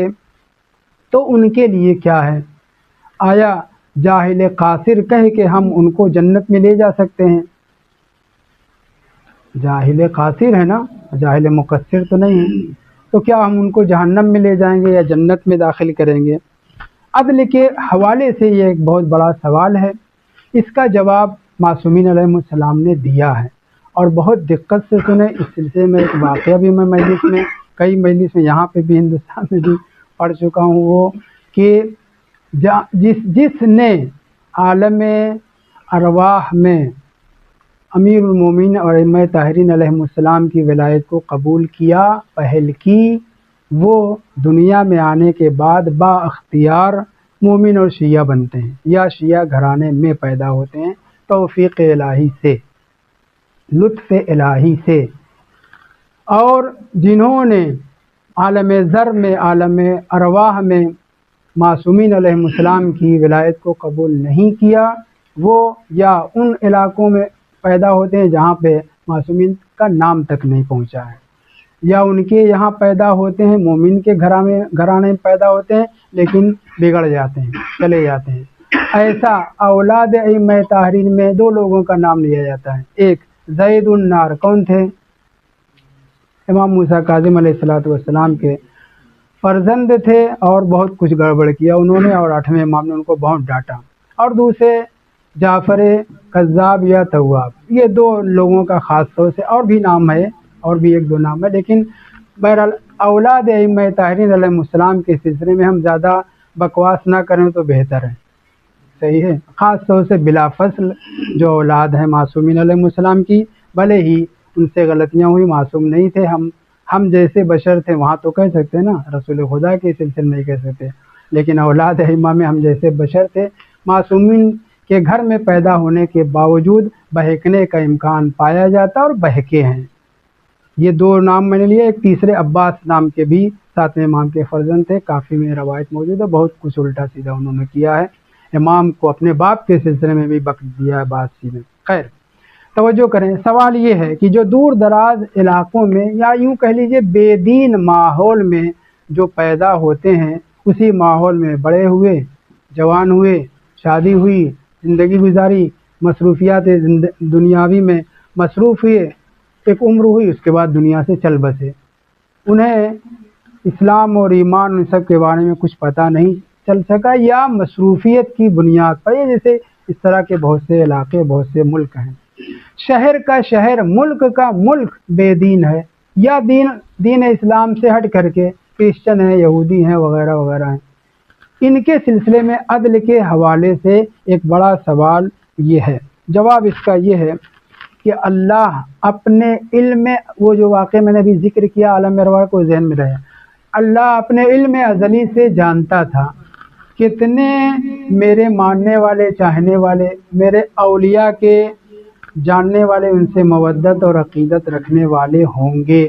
تو ان کے لیے کیا ہے؟ آیا جاہل قاصر کہہ کے ہم ان کو جنت میں لے جا سکتے ہیں؟ جاہل قاصر ہے نا، جاہل مقصر تو نہیں ہے. تو کیا ہم ان کو جہنم میں لے جائیں گے یا جنت میں داخل کریں گے؟ عدل کے حوالے سے یہ ایک بہت بڑا سوال ہے. اس کا جواب معصومین علیہ السلام نے دیا ہے، اور بہت دقت سے سنیں. اس سلسلے میں ایک واقعہ بھی میں کئی مجلس میں یہاں پہ بھی ہندوستان میں بھی پڑھ چکا ہوں. وہ کہ جس نے ارواح میں امیر المومنین اور ائمہ طاہرین علیہم السلام کی ولایت کو قبول کیا، پہل کی، وہ دنیا میں آنے کے بعد با اختیار مومن اور شیعہ بنتے ہیں یا شیعہ گھرانے میں پیدا ہوتے ہیں، توفیق الہی سے، لطف الہی سے۔ اور جنہوں نے عالم ذر میں، عالم ارواح میں معصومین علیہم السلام کی ولایت کو قبول نہیں کیا، وہ یا ان علاقوں میں پیدا ہوتے ہیں جہاں پہ معصومین کا نام تک نہیں پہنچا ہے، یا ان کے یہاں پیدا ہوتے ہیں، مومن کے گھرانے میں پیدا ہوتے ہیں لیکن بگڑ جاتے ہیں، چلے جاتے ہیں۔ ایسا اولاد ائمہ طاہرین میں دو لوگوں کا نام لیا جاتا ہے، ایک زید النار، کون تھے؟ امام موسیٰ کاظم علیہ السلام کے فرزند تھے اور بہت کچھ گڑبڑ کیا انہوں نے، اور 8ویں امام نے ان کو بہت ڈانٹا۔ اور دوسرے جعفر کذاب یا تواب، یہ دو لوگوں کا خاص طور سے، اور بھی نام ہے، اور بھی ایک دو نام ہے، لیکن بہرحال اولاد ائمہ طاہرین علیہ السلام کے سلسلے میں ہم زیادہ بکواس نہ کریں تو بہتر ہے، صحیح ہے۔ خاص طور سے بلا فصل جو اولاد ہیں معصومین علیہ السلام کی، بھلے ہی ان سے غلطیاں ہوئی، معصوم نہیں تھے، ہم جیسے بشر تھے وہاں تو کہہ سکتے ہیں نا، رسول خدا کے سلسلے میں نہیں کہہ سکتے، لیکن اولاد ائمہ میں ہم جیسے بشر تھے، معصومین کے گھر میں پیدا ہونے کے باوجود بہکنے کا امکان پایا جاتا اور بہکے ہیں۔ یہ دو نام میں نے لیے، ایک تیسرے عباس نام کے بھی 7ویں امام کے فرزند تھے، کافی میں روایت موجود ہے، بہت کچھ الٹا سیدھا انہوں نے کیا ہے، امام کو اپنے باپ کے سلسلے میں بھی بک دیا ہے بعض چیزیں۔ خیر توجہ کریں، سوال یہ ہے کہ جو دور دراز علاقوں میں یا یوں کہہ لیجیے بے دین ماحول میں جو پیدا ہوتے ہیں، اسی ماحول میں بڑے ہوئے، جوان ہوئے، شادی ہوئی، زندگی گزاری، مصروفیات دنیاوی میں مصروف ہوئے، ایک عمر ہوئی، اس کے بعد دنیا سے چل بسے، انہیں اسلام اور ایمان ان سب کے بارے میں کچھ پتہ نہیں چل سکا، یا مصروفیت کی بنیاد پر، جیسے اس طرح کے بہت سے علاقے، بہت سے ملک ہیں، شہر کا شہر، ملک کا ملک بے دین ہے، یا دین اسلام سے ہٹ کر کے کرسچن ہیں، یہودی ہیں، وغیرہ وغیرہ ہیں۔ ان کے سلسلے میں عدل کے حوالے سے ایک بڑا سوال یہ ہے، جواب اس کا یہ ہے کہ اللہ اپنے علم میں، وہ جو واقعہ میں نے ابھی ذکر کیا عالم ارواح کو ذہن میں رہے، اللہ اپنے علم ازلی سے جانتا تھا کتنے میرے ماننے والے، چاہنے والے، میرے اولیاء کے جاننے والے، ان سے مودت اور عقیدت رکھنے والے ہوں گے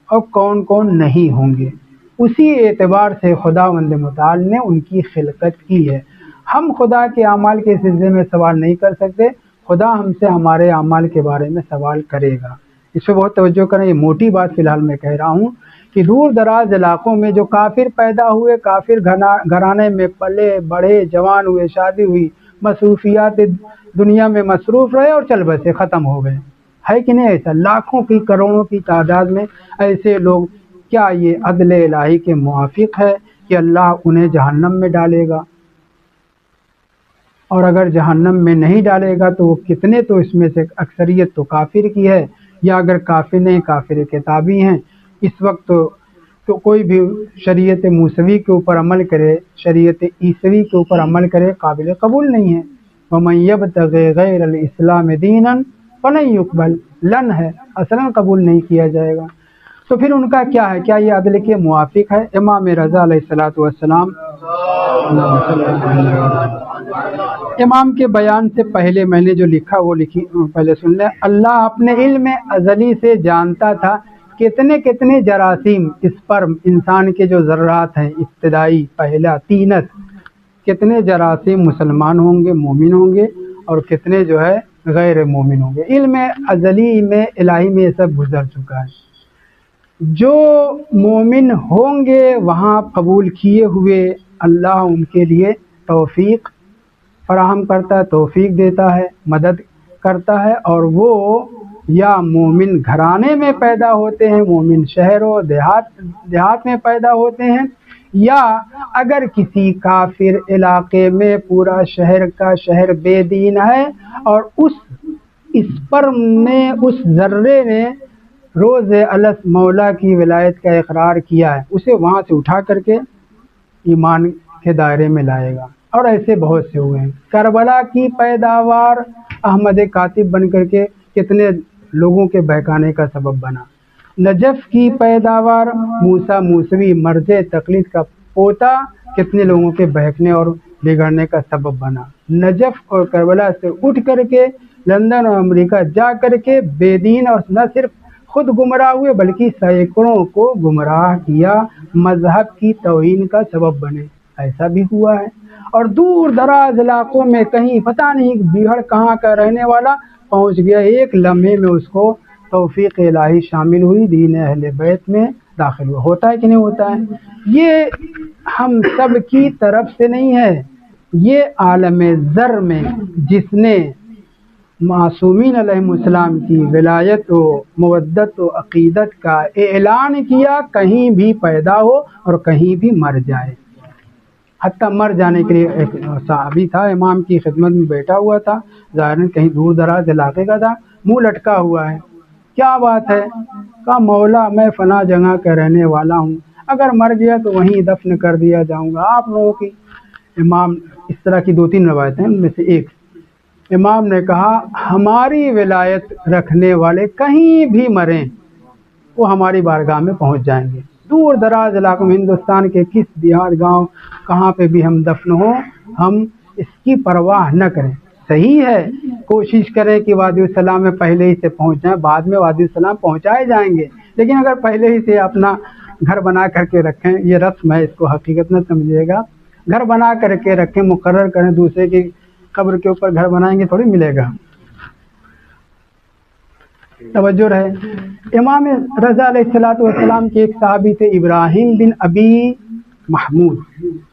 اور کون کون نہیں ہوں گے۔ اسی اعتبار سے خداوند متعال نے ان کی خلقت کی ہے۔ ہم خدا کے اعمال کے سلسلے میں سوال نہیں کر سکتے، خدا ہم سے ہمارے اعمال کے بارے میں سوال کرے گا۔ اس پہ بہت توجہ کریں، یہ موٹی بات فی الحال میں کہہ رہا ہوں کہ دور دراز علاقوں میں جو کافر پیدا ہوئے، کافر گھرانے میں پلے بڑھے، جوان ہوئے، شادی ہوئی، مصروفیات دنیا میں مصروف رہے اور چل بسے، ختم ہو گئے، ہے کہ نہیں ایسا؟ لاکھوں کی، کروڑوں کی تعداد میں ایسے لوگ، کیا یہ عدل الہی کے موافق ہے کہ اللہ انہیں جہنم میں ڈالے گا؟ اور اگر جہنم میں نہیں ڈالے گا تو وہ کتنے، تو اس میں سے اکثریت تو کافر کی ہے، یا اگر کافر نہیں، کافر کتابی ہیں۔ اس وقت تو کوئی بھی شریعت موسوی کے اوپر عمل کرے، شریعت عیسوی کے اوپر عمل کرے، قابل قبول نہیں ہے۔ وَمَن يَبْتَغِ غَيْرَ الْإِسْلَامِ دِينًا فَلَن يُقْبَلَ، لن ہے، اصلاً قبول نہیں کیا جائے گا۔ تو پھر ان کا کیا ہے؟ کیا یہ عدل کے موافق ہے؟ امام رضا علیہ السلام، امام کے بیان سے پہلے میں نے جو لکھا وہ پہلے سن لیں۔ اللہ اپنے علم ازلی سے جانتا تھا کتنے کتنے جراثیم، اسپرم، انسان کے جو ذرات ہیں ابتدائی، پہلا طینت، کتنے جراثیم مسلمان ہوں گے، مومن ہوں گے، اور کتنے جو ہے غیر مومن ہوں گے۔ علم ازلی میں، الہی میں یہ سب گزر چکا ہے۔ جو مومن ہوں گے وہاں قبول کیے ہوئے، اللہ ان کے لیے توفیق فراہم کرتا ہے، توفیق دیتا ہے، مدد کرتا ہے، اور وہ یا مومن گھرانے میں پیدا ہوتے ہیں، مومن شہر و دیہات میں پیدا ہوتے ہیں، یا اگر کسی کافر علاقے میں پورا شہر کا شہر بے دین ہے اور اس اسپرم نے، اس ذرے نے روز الست مولا کی ولایت کا اقرار کیا ہے، اسے وہاں سے اٹھا کر کے ایمان کے دائرے میں لائے گا۔ اور ایسے بہت سے ہوئے ہیں۔ کربلا کی پیداوار احمد کاتب بن کر کے کتنے لوگوں کے بہکانے کا سبب بنا۔ نجف کی پیداوار موسیٰ موسوی مرج تقلید کا پوتا کتنے لوگوں کے بہکنے اور بگڑنے کا سبب بنا۔ نجف اور کربلا سے اٹھ کر کے لندن اور امریکہ جا کر کے بے دین اور نہ صرف خود گمراہ ہوئے بلکہ سینکڑوں کو گمراہ کیا، مذہب کی توہین کا سبب بنے، ایسا بھی ہوا ہے۔ اور دور دراز علاقوں میں کہیں پتہ نہیں بیہڑ کہاں کا رہنے والا پہنچ گیا، ایک لمحے میں اس کو توفیق الہی شامل ہوئی، دین اہل بیت میں داخل ہوا۔ ہوتا ہے کہ نہیں ہوتا ہے؟ یہ ہم سب کی طرف سے نہیں ہے، یہ عالم ذر میں جس نے معصومین علیہ السلام کی ولایت و مودت و عقیدت کا اعلان کیا، کہیں بھی پیدا ہو اور کہیں بھی مر جائے، حتیٰ مر جانے کے لیے ایک صحابی تھا، امام کی خدمت میں بیٹھا ہوا تھا، ظاہراً کہیں دور دراز علاقے کا تھا، منہ لٹکا ہوا ہے، کیا بات ہے؟ کہا مولا میں فلاں جگہ کا رہنے والا ہوں، اگر مر گیا تو وہیں دفن کر دیا جاؤں گا آپ لوگوں کی۔ امام، اس طرح کی 2-3 روایتیں ان میں سے ایک، امام نے کہا ہماری ولایت رکھنے والے کہیں بھی مریں وہ ہماری بارگاہ میں پہنچ جائیں گے، دور دراز علاقوں میں، ہندوستان کے کس دیہات گاؤں کہاں پہ بھی ہم دفن ہوں، ہم اس کی پرواہ نہ کریں۔ صحیح ہے، کوشش کریں کہ وادی السلام میں پہلے ہی سے پہنچ جائیں، بعد میں وادی السلام پہنچائے جائیں گے، لیکن اگر پہلے ہی سے اپنا گھر بنا کر کے رکھیں، یہ رسم ہے، اس کو حقیقت نہ سمجھیے گا، گھر بنا کر کے رکھیں، مقرر کریں، دوسرے کی قبر کے اوپر گھر بنائیں گے تھوڑی ملے گا۔ توجہ رہے۔ امام رضا علیہ السلام کے ایک صحابی تھے ابراہیم بن ابی محمود،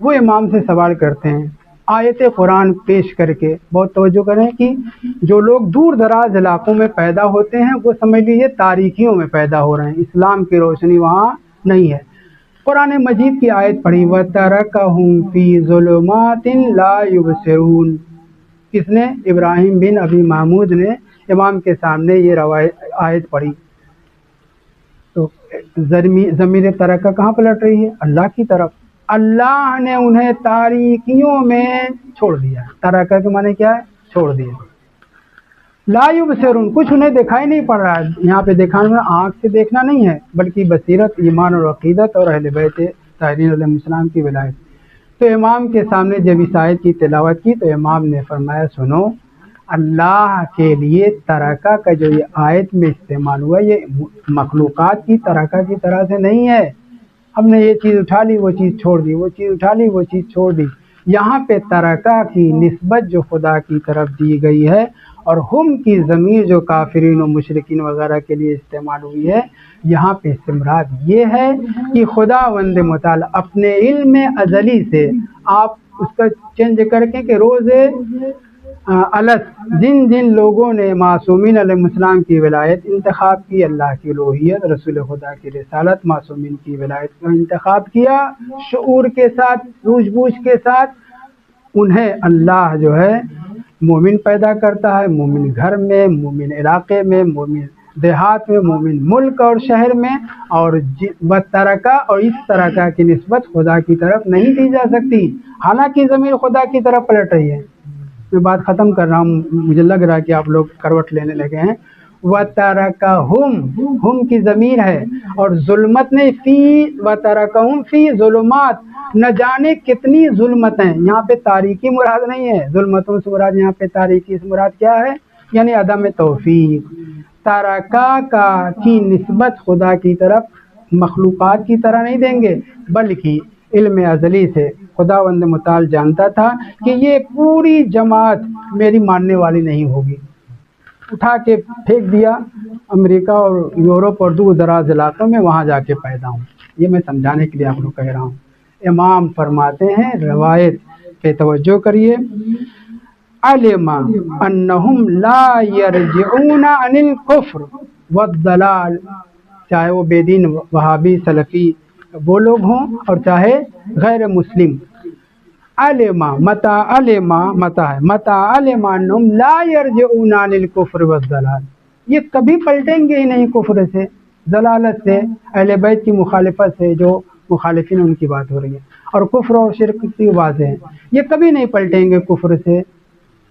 وہ امام سے سوال کرتے ہیں آیت قرآن پیش کر کے، بہت توجہ کریں کہ جو لوگ دور دراز علاقوں میں پیدا ہوتے ہیں وہ سمجھ لیجیے تاریکیوں میں پیدا ہو رہے ہیں، اسلام کی روشنی وہاں نہیں ہے۔ قرآن مجید کی آیت پڑھی وَتَرَكَهُمْ فِي ظُلُمَاتٍ لَا يُبْصِرُونَ، کس نے؟ ابراہیم بن ابی محمود نے امام کے سامنے یہ آیت پڑھی، تو ضمیر ترکہ کہاں پلٹ رہی ہے؟ اللہ کی طرف۔ اللہ نے انہیں تاریکیوں میں چھوڑ دیا، ترکہ کے معنی کیا ہے؟ چھوڑ دیا۔ لا یبصرون، کچھ انہیں دکھائی نہیں پڑ رہا ہے، یہاں پہ دیکھنا آنکھ سے دیکھنا نہیں ہے بلکہ بصیرت، ایمان اور عقیدت اور اہل بیت طاہرین علیہ السلام کی ولایت۔ تو امام کے سامنے جب اس آیت کی تلاوت کی تو امام نے فرمایا سنو، اللہ کے لیے ترکہ کا جو یہ آیت میں استعمال ہوا یہ مخلوقات کی ترکہ کی طرح سے نہیں ہے، ہم نے یہ چیز اٹھا لی وہ چیز چھوڑ دی، وہ چیز اٹھا لی وہ چیز چھوڑ دی۔ یہاں پہ ترکہ کی نسبت جو خدا کی طرف دی گئی ہے اور ہم کی ضمیر جو کافرین و مشرکین وغیرہ کے لیے استعمال ہوئی ہے، یہاں پہ استمراد یہ ہے کہ خداوند متعال اپنے علم ازلی سے آپ اس کا چینج کر کے کہ روز الگ جن جن لوگوں نے معصومین علیہ السلام کی ولایت انتخاب کی، اللہ کی الوہیت، رسول خدا کی رسالت، معصومین کی ولایت کا انتخاب کیا شعور کے ساتھ، سوجھ بوجھ کے ساتھ، انہیں اللہ جو ہے مومن پیدا کرتا ہے، مومن گھر میں، مومن علاقے میں، مومن دیہات میں، مومن ملک اور شہر میں، اور ترکہ اور اس ترکہ کی نسبت خدا کی طرف نہیں دی جا سکتی، حالانکہ ضمیر خدا کی طرف پلٹ رہی ہے۔ میں بات ختم کر رہا ہوں، مجھے لگ رہا ہے کہ آپ لوگ کروٹ لینے لگے ہیں۔ وَتَرَكَهُمْ، ہم کی ضمیر ہے اور ظلمت نے فی، وَتَرَكَهُمْ فی ظلمات، نہ جانے کتنی ظلمتیں، یہاں پہ تاریکی مراد نہیں ہے، ظلمتوں سے مراد یہاں پہ تاریکی سے مراد کیا ہے؟ یعنی عدم توفیق۔ ترکہ کا کی نسبت خدا کی طرف مخلوقات کی طرح نہیں دیں گے، بلکہ علم ازلی سے خداوند متعال جانتا تھا کہ یہ پوری جماعت میری ماننے والی نہیں ہوگی، اٹھا کے پھینک دیا امریکہ اور یورپ اور دور دراز علاقوں میں، وہاں جا کے پیدا ہوں۔ یہ میں سمجھانے کے لیے آپ لوگ کہہ رہا ہوں۔ امام فرماتے ہیں، روایت پہ توجہ کریے، علم انہم لا یرجعون عن الکفر والضلال، چاہے وہ بے دین وہابی سلفی وہ لوگ ہوں اور چاہے غیر مسلم، علم متا علم متا ہے متا علم انہم لا یرجعون عن الکفر والضلال، یہ کبھی پلٹیں گے ہی نہیں کفر سے، ضلالت سے، اہل بیت کی مخالفت سے، جو مخالفین ان کی بات ہو رہی ہے، اور کفر اور شرک کی واضح ہیں، یہ کبھی نہیں پلٹیں گے کفر سے۔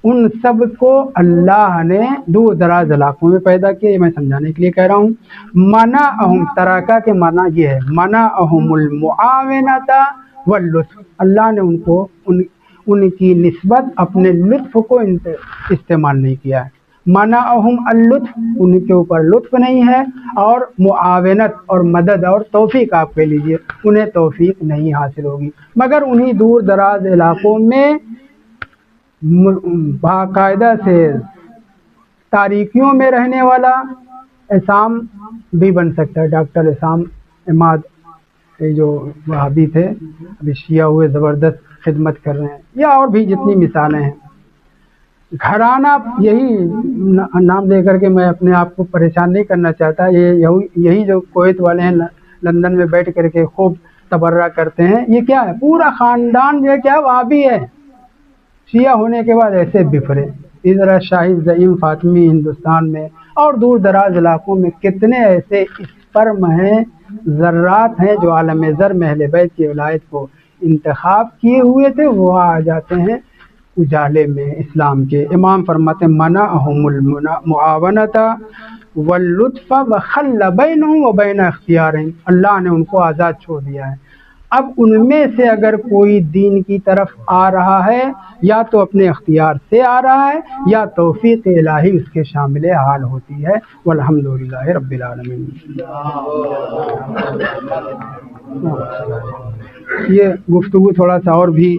ان سب کو اللہ نے دور دراز علاقوں میں پیدا کیا، یہ میں سمجھانے کے لیے کہہ رہا ہوں۔ منعہم، تراکا کے معنی یہ ہے، منعہم المعاونۃ واللطف، اللہ نے ان کی نسبت اپنے لطف کو استعمال نہیں کیا ہے۔ منعہم اللطف، ان کے اوپر لطف نہیں ہے، اور معاونت اور مدد اور توفیق آپ کہہ لیجئے، انہیں توفیق نہیں حاصل ہوگی، مگر انہی دور دراز علاقوں میں باقاعدہ سے تاریکیوں میں رہنے والا عصام بھی بن سکتا ہے۔ ڈاکٹر عصام عماد جو وہابی تھے، ابھی شیعہ ہوئے، زبردست خدمت کر رہے ہیں، یا اور بھی جتنی مثالیں ہیں۔ گھرانہ، یہی نام دے کر کے میں اپنے آپ کو پریشان نہیں کرنا چاہتا، یہی جو کویت والے ہیں لندن میں بیٹھ کر کے خوب تبرہ کرتے ہیں، یہ کیا ہے؟ پورا خاندان جو ہے کیا وہابی ہے، شیعہ ہونے کے بعد ایسے بفرے۔ اس طرح شاہی زعیم فاطمی ہندوستان میں اور دور دراز علاقوں میں کتنے ایسے اسپرم ہیں، ذرات ہیں، جو عالم ذر میں اہل بیت کی ولایت کو انتخاب کیے ہوئے تھے، وہ آ جاتے ہیں اجالے میں اسلام کے۔ امام فرماتے ہیں منعہم المعاونۃ واللطف وخل بینہم وبین اختیارہم، اللہ نے ان کو آزاد چھوڑ دیا ہے۔ اب ان میں سے اگر کوئی دین کی طرف آ رہا ہے، یا تو اپنے اختیار سے آ رہا ہے، یا توفیق الہی اس کے شامل حال ہوتی ہے۔ والحمدللہ رب العالمین۔ یہ گفتگو تھوڑا سا اور بھی